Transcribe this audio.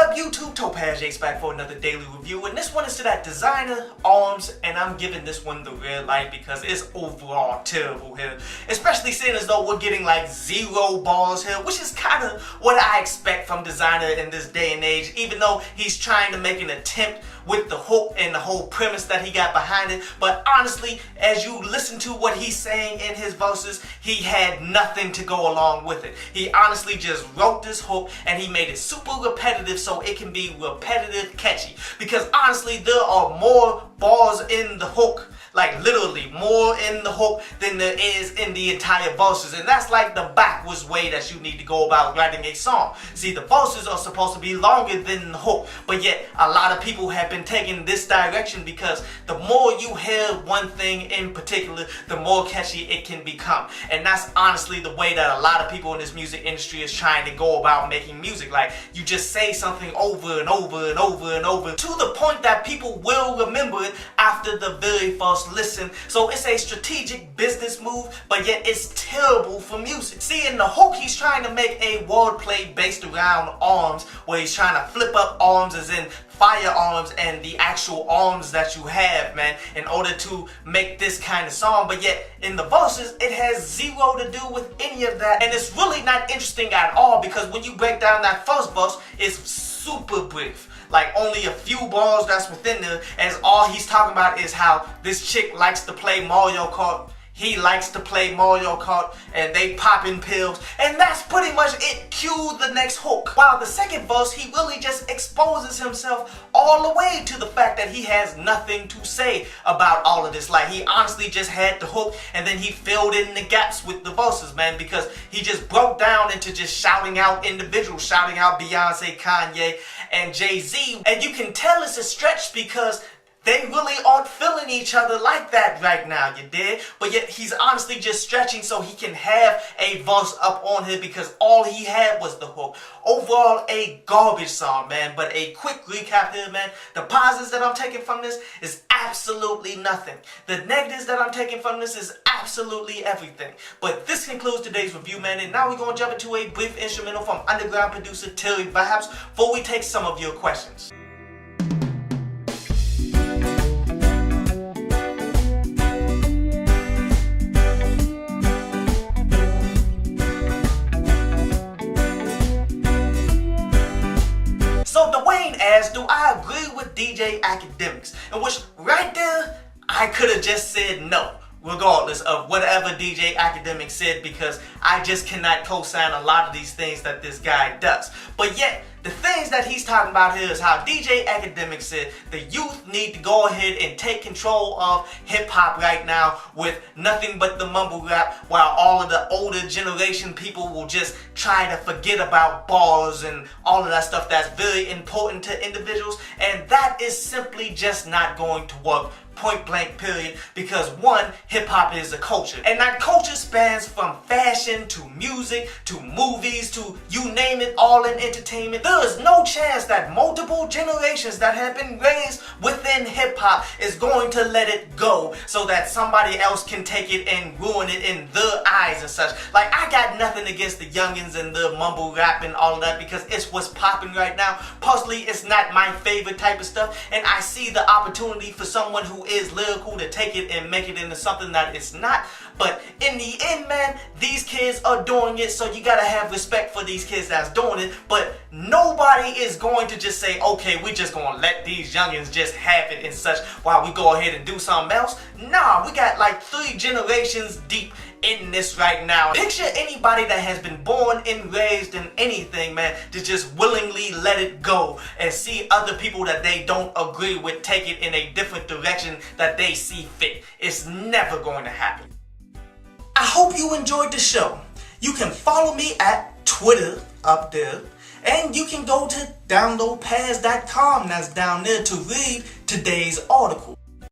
up, YouTube? Topaz Jakes back for another daily review, and this one is to that Desiigner Arms, and I'm giving this one the red light because it's overall terrible here, especially seeing as though we're getting like 0 bars here, which is kind of what I expect from Desiigner in this day and age, even though he's trying to make an attempt with the hook and the whole premise that he got behind it. But honestly, as you listen to what he's saying in his verses, he had nothing to go along with it. He honestly just wrote this hook and he made it super repetitive so it can be repetitive catchy. Because honestly, there are more bars in the hook, like literally more in the hook than there is in the entire verses, and that's like the backwards way that you need to go about writing a song. See, the verses are supposed to be longer than the hook, but yet a lot of people have been taking this direction because the more you hear one thing in particular, the more catchy it can become. And that's honestly the way that a lot of people in this music industry is trying to go about making music. Like, you just say something over and over and over and over to the point that people will remember it after the very first listen. So it's a strategic business move, but yet it's terrible for music. See, in the hook, he's trying to make a wordplay based around arms, where he's trying to flip up arms as in firearms and the actual arms that you have, man, in order to make this kind of song. But yet in the verses, it has 0 to do with any of that, and it's really not interesting at all, because when you break down that first verse, it's super brief. Like, only a few bars that's within there, as all he's talking about is how this chick likes to play Mario Kart, he likes to play Mario Kart, and they popping pills, and that's pretty much it. Cue the next hook. While the second verse, he really just exposes himself all the way to the fact that he has nothing to say about all of this. Like, he honestly just had the hook, and then he filled in the gaps with the verses, man, because he just broke down into just shouting out individuals, shouting out Beyonce, Kanye, and Jay-Z, and you can tell it's a stretch because they really aren't feeling each other like that right now, you dig? But yet he's honestly just stretching so he can have a verse up on here, because all he had was the hook. Overall, a garbage song, man. But a quick recap here, man. The positives that I'm taking from this is absolutely nothing. The negatives that I'm taking from this is absolutely everything. But this concludes today's review, man. And now we're going to jump into a brief instrumental from underground producer Terry Vibes before we take some of your questions. So Dwayne asked, do I agree with DJ Academics? In which right there, I could have just said no, regardless of whatever DJ Academics said, because I just cannot co-sign a lot of these things that this guy does. But yet, the things that he's talking about here is how DJ Academics said the youth need to go ahead and take control of hip-hop right now with nothing but the mumble rap, while all of the older generation people will just try to forget about bars and all of that stuff that's very important to individuals. And that is simply just not going to work. Point blank period, because one, hip-hop is a culture, and that culture spans from fashion to music to movies to you name it, all in entertainment. There is no chance that multiple generations that have been raised within hip-hop is going to let it go so that somebody else can take it and ruin it in their eyes and such. Like, I got nothing against the youngins and the mumble rap and all of that, because it's what's popping right now. Personally, it's not my favorite type of stuff, and I see the opportunity for someone who is lyrical to take it and make it into something that it's not. But in the end, man, these kids are doing it, so you gotta have respect for these kids that's doing it. But nobody is going to just say, okay, we just gonna let these youngins just have it and such while we go ahead and do something else. Nah, we got like 3 generations deep in this right now. Picture anybody that has been born and raised in anything, man, to just willingly let it go and see other people that they don't agree with take it in a different direction that they see fit. It's never going to happen. I hope you enjoyed the show. You can follow me at Twitter up there, and you can go to downloadpaz.com, that's down there, to read today's article.